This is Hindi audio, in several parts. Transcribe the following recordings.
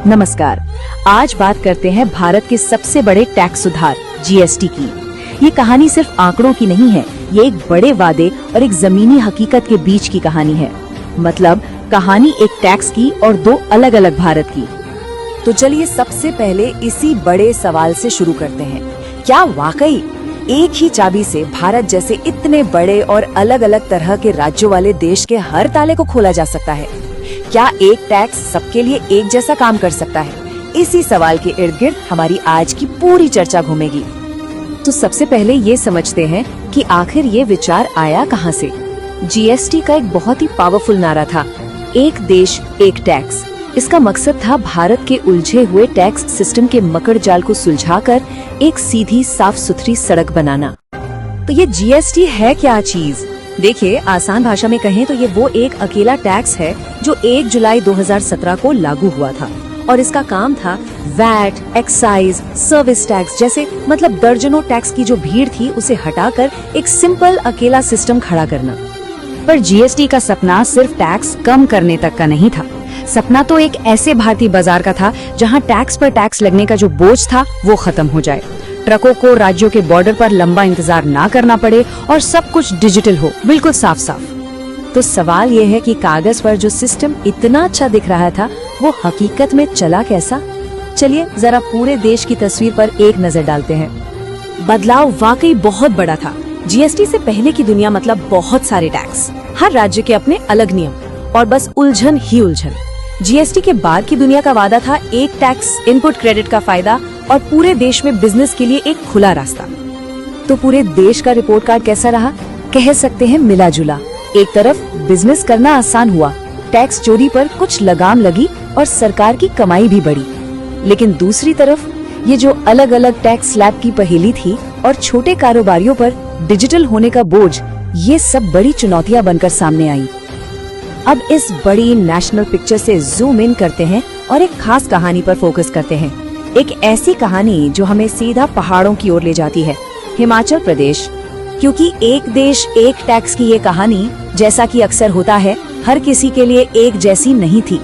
नमस्कार। आज बात करते हैं भारत के सबसे बड़े टैक्स सुधार जीएसटी की। ये कहानी सिर्फ आंकड़ों की नहीं है, ये एक बड़े वादे और एक जमीनी हकीकत के बीच की कहानी है। मतलब कहानी एक टैक्स की और दो अलग अलग भारत की। तो चलिए सबसे पहले इसी बड़े सवाल से शुरू करते हैं। क्या वाकई एक ही चाबी से भारत जैसे इतने बड़े और अलग अलग तरह के राज्यों वाले देश के हर ताले को खोला जा सकता है? क्या एक टैक्स सबके लिए एक जैसा काम कर सकता है? इसी सवाल के इर्द गिर्द हमारी आज की पूरी चर्चा घूमेगी। तो सबसे पहले ये समझते हैं कि आखिर ये विचार आया कहाँ से। जीएसटी का एक बहुत ही पावरफुल नारा था, एक देश एक टैक्स। इसका मकसद था भारत के उलझे हुए टैक्स सिस्टम के मकड़ जाल को सुलझाकर एक सीधी साफ सुथरी सड़क बनाना। तो ये जीएसटी है क्या चीज? देखिए, आसान भाषा में कहें तो ये वो एक अकेला टैक्स है जो 1 जुलाई 2017 को लागू हुआ था और इसका काम था वैट, एक्साइज, सर्विस टैक्स जैसे मतलब दर्जनों टैक्स की जो भीड़ थी उसे हटाकर एक सिंपल अकेला सिस्टम खड़ा करना। पर जीएसटी का सपना सिर्फ टैक्स कम करने तक का नहीं था। सपना तो एक ऐसे भारतीय बाजार का था जहां टैक्स पर टैक्स लगने का जो बोझ था वो खत्म हो जाए। ट्रकों को राज्यों के बॉर्डर पर लंबा इंतजार ना करना पड़े और सब कुछ डिजिटल हो, बिल्कुल साफ साफ। तो सवाल ये है कि कागज पर जो सिस्टम इतना अच्छा दिख रहा था वो हकीकत में चला कैसा? चलिए जरा पूरे देश की तस्वीर पर एक नजर डालते हैं। बदलाव वाकई बहुत बड़ा था। जीएसटी से पहले की दुनिया मतलब बहुत सारे टैक्स, हर राज्य के अपने अलग नियम और बस उलझन ही उलझन। जीएसटी के बाद की दुनिया का वादा था एक टैक्स, इनपुट क्रेडिट का फायदा और पूरे देश में बिजनेस के लिए एक खुला रास्ता। तो पूरे देश का रिपोर्ट कार्ड कैसा रहा? कह सकते हैं मिला जुला। एक तरफ बिजनेस करना आसान हुआ, टैक्स चोरी पर कुछ लगाम लगी और सरकार की कमाई भी बढ़ी। लेकिन दूसरी तरफ ये जो अलग अलग टैक्स स्लैब की पहेली थी और छोटे कारोबारियों पर डिजिटल होने का बोझ, ये सब बड़ी चुनौतियां बनकर सामने आई। अब इस बड़ी नेशनल पिक्चर से जूम इन करते हैं और एक खास कहानी पर फोकस करते हैं। एक ऐसी कहानी जो हमें सीधा पहाड़ों की ओर ले जाती है, हिमाचल प्रदेश। क्योंकि एक देश एक टैक्स की ये कहानी, जैसा कि अक्सर होता है, हर किसी के लिए एक जैसी नहीं थी।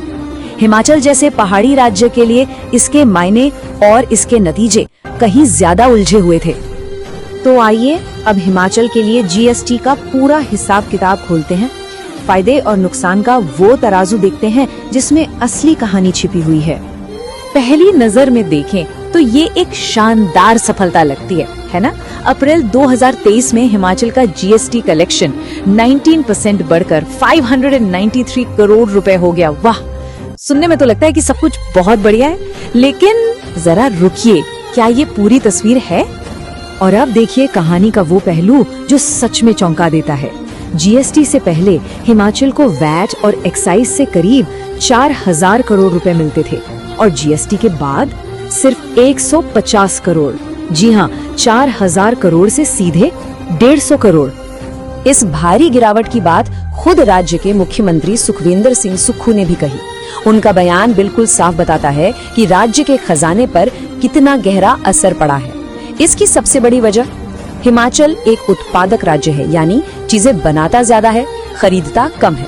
हिमाचल जैसे पहाड़ी राज्य के लिए इसके मायने और इसके नतीजे कहीं ज्यादा उलझे हुए थे। तो आइए अब हिमाचल के लिए जीएसटी का पूरा हिसाब किताब खोलते हैं। फायदे और नुकसान का वो तराजू देखते हैं जिसमें असली कहानी छिपी हुई है। पहली नजर में देखें तो ये एक शानदार सफलता लगती है ना? अप्रैल 2023 में हिमाचल का जीएसटी कलेक्शन 19% बढ़कर 593 करोड़ रुपए हो गया। वाह, सुनने में तो लगता है कि सब कुछ बहुत बढ़िया है, लेकिन जरा रुकिए, क्या ये पूरी तस्वीर है? और अब देखिए कहानी का वो पहलू जो सच में चौंका देता है। जीएसटी से पहले हिमाचल को वैट और एक्साइज से करीब 4000 करोड़ रुपए मिलते थे और जीएसटी के बाद सिर्फ 150 करोड़। जी हाँ, 4000 करोड़ से सीधे 150 करोड़। इस भारी गिरावट की बात खुद राज्य के मुख्यमंत्री सुखविंदर सिंह सुक्खू ने भी कही। उनका बयान बिल्कुल साफ बताता है कि राज्य के खजाने पर कितना गहरा असर पड़ा है। इसकी सबसे बड़ी वजह, हिमाचल एक उत्पादक राज्य है, यानी चीजें बनाता ज्यादा है, खरीदता कम है।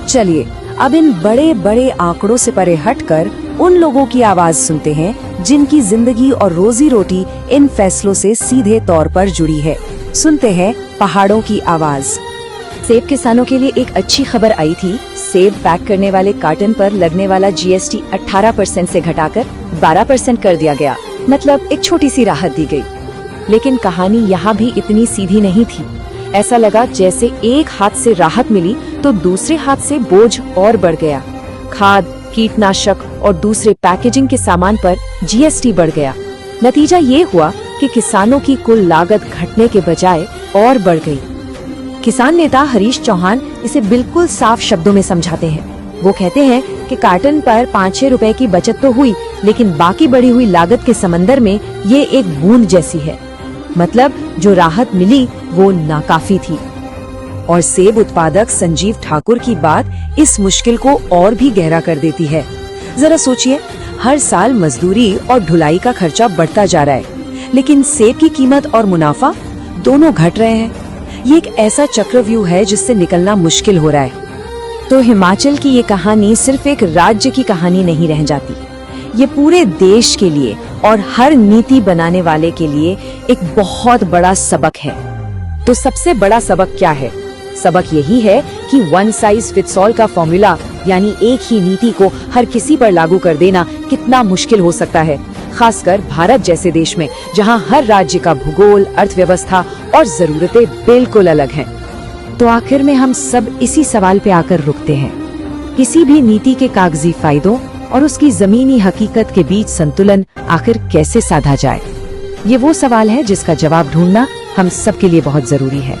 चलिए अब इन बड़े बड़े आंकड़ों से परे हटकर उन लोगों की आवाज सुनते हैं जिनकी जिंदगी और रोजी रोटी इन फैसलों से सीधे तौर पर जुड़ी है। सुनते हैं पहाड़ों की आवाज। सेब किसानों के लिए एक अच्छी खबर आई थी। सेब पैक करने वाले कार्टन पर लगने वाला जीएसटी 18% से घटाकर 12% कर दिया गया। मतलब एक छोटी सी राहत दी गई। लेकिन कहानी यहाँ भी इतनी सीधी नहीं थी। ऐसा लगा जैसे एक हाथ से राहत मिली तो दूसरे हाथ से बोझ और बढ़ गया। खाद, कीटनाशक और दूसरे पैकेजिंग के सामान पर जीएसटी बढ़ गया। नतीजा ये हुआ कि किसानों की कुल लागत घटने के बजाय और बढ़ गई। किसान नेता हरीश चौहान इसे बिल्कुल साफ शब्दों में समझाते हैं। वो कहते हैं कि कार्टन पर 5-6 रुपए की बचत तो हुई, लेकिन बाकी बढ़ी हुई लागत के समंदर में ये एक बूंद जैसी है। मतलब जो राहत मिली वो नाकाफी थी। और सेब उत्पादक संजीव ठाकुर की बात इस मुश्किल को और भी गहरा कर देती है। जरा सोचिए, हर साल मजदूरी और ढुलाई का खर्चा बढ़ता जा रहा है, लेकिन सेब की कीमत और मुनाफा दोनों घट रहे हैं। ये एक ऐसा चक्रव्यूह है जिससे निकलना मुश्किल हो रहा है। तो हिमाचल की ये कहानी सिर्फ एक राज्य की कहानी नहीं रह जाती, ये पूरे देश के लिए और हर नीति बनाने वाले के लिए एक बहुत बड़ा सबक है। तो सबसे बड़ा सबक क्या है? सबक यही है कि वन साइज फिट्स ऑल का फॉर्मूला यानी एक ही नीति को हर किसी पर लागू कर देना कितना मुश्किल हो सकता है, खासकर भारत जैसे देश में जहां हर राज्य का भूगोल, अर्थव्यवस्था और जरूरतें बिल्कुल अलग हैं। तो आखिर में हम सब इसी सवाल पे आकर रुकते हैं, किसी भी नीति के कागजी फायदों और उसकी जमीनी हकीकत के बीच संतुलन आखिर कैसे साधा जाए? ये वो सवाल है जिसका जवाब ढूंढना हम सब के लिए बहुत जरूरी है।